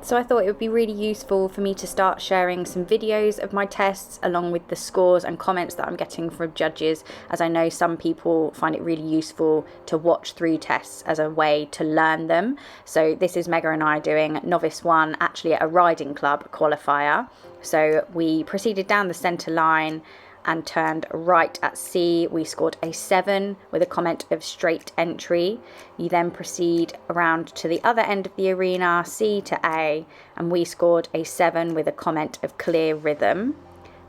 So I thought it would be really useful for me to start sharing some videos of my tests along with the scores and comments that I'm getting from judges, as I know some people find it really useful to watch through tests as a way to learn them. So this is Mega and I doing Novice 1 actually at a riding club qualifier. So we proceeded down the centre line and turned right at C. We scored a 7 with a comment of straight entry. You then proceed around to the other end of the arena, C to A, and we scored a 7 with a comment of clear rhythm.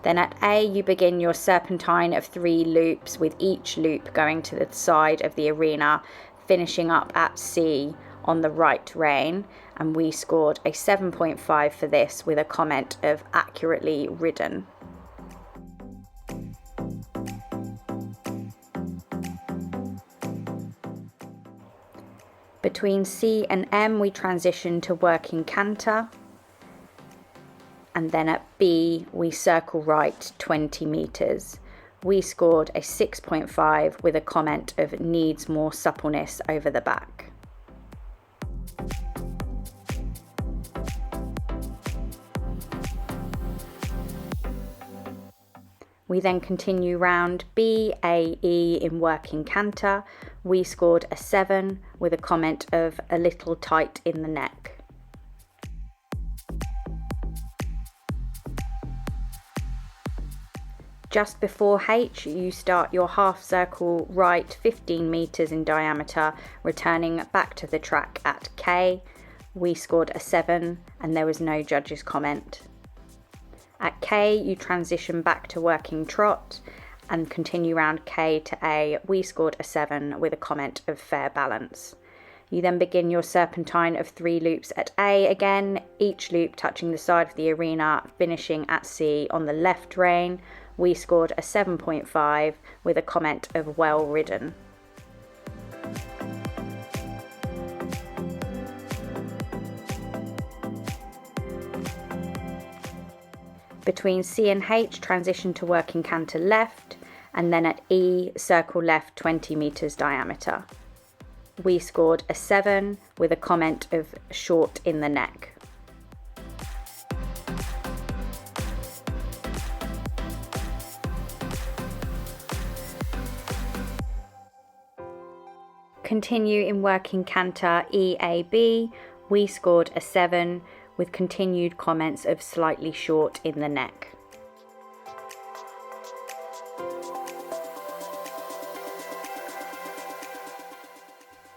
Then at A, you begin your serpentine of 3 loops, with each loop going to the side of the arena, finishing up at C on the right rein, and we scored a 7.5 for this with a comment of accurately ridden. Between C and M, we transition to working canter. And then at B, we circle right 20 metres. We scored a 6.5 with a comment of needs more suppleness over the back. We then continue round B, A, E in working canter. We scored a 7 with a comment of a little tight in the neck. Just before H, you start your half circle right 15 metres in diameter, returning back to the track at K. We scored a 7 and there was no judge's comment. At K, you transition back to working trot and continue round K to A. We scored a 7 with a comment of fair balance. You then begin your serpentine of 3 loops at A again, each loop touching the side of the arena, finishing at C on the left rein. We scored a 7.5 with a comment of well ridden. Between C and H, transition to working canter left, and then at E, circle left 20 metres diameter. We scored a 7 with a comment of short in the neck. Continue in working canter EAB. We scored a 7 with continued comments of slightly short in the neck.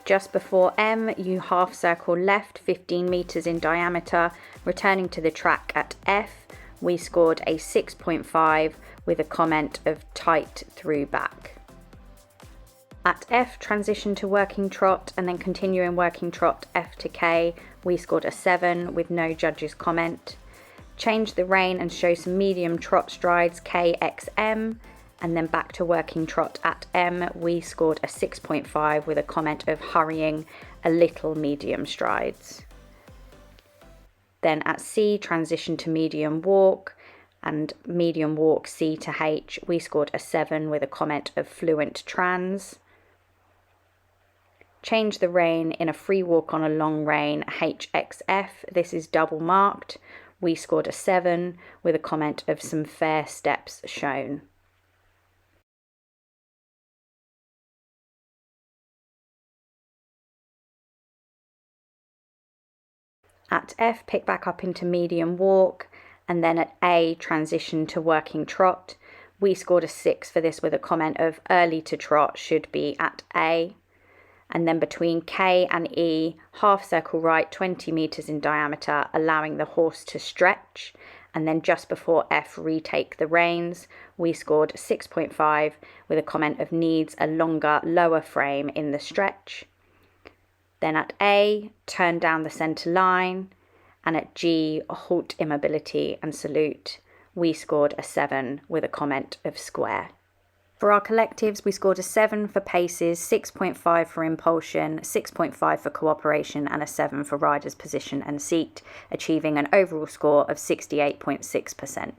Just before M, you half circle left 15 metres in diameter, returning to the track at F. We scored a 6.5 with a comment of tight through back. At F, transition to working trot and then continue in working trot F to K. We scored a 7 with no judge's comment. Change the rein and show some medium trot strides KXM, and then back to working trot at M. We scored a 6.5 with a comment of hurrying a little medium strides. Then at C, transition to medium walk and medium walk C to H. We scored a 7 with a comment of fluent trans. Change the rein in a free walk on a long rein HXF. This is double marked. We scored a 7 with a comment of some fair steps shown. At F, pick back up into medium walk, and then at A, transition to working trot. We scored a 6 for this with a comment of early to trot should be at A. And then between K and E, half circle right 20 metres in diameter, allowing the horse to stretch. And then just before F, retake the reins. We scored 6.5 with a comment of needs a longer, lower frame in the stretch. Then at A, turn down the centre line. And at G, halt immobility and salute. We scored a 7 with a comment of square. For our collectives, we scored a 7 for paces, 6.5 for impulsion, 6.5 for cooperation, and a 7 for rider's position and seat, achieving an overall score of 68.6%.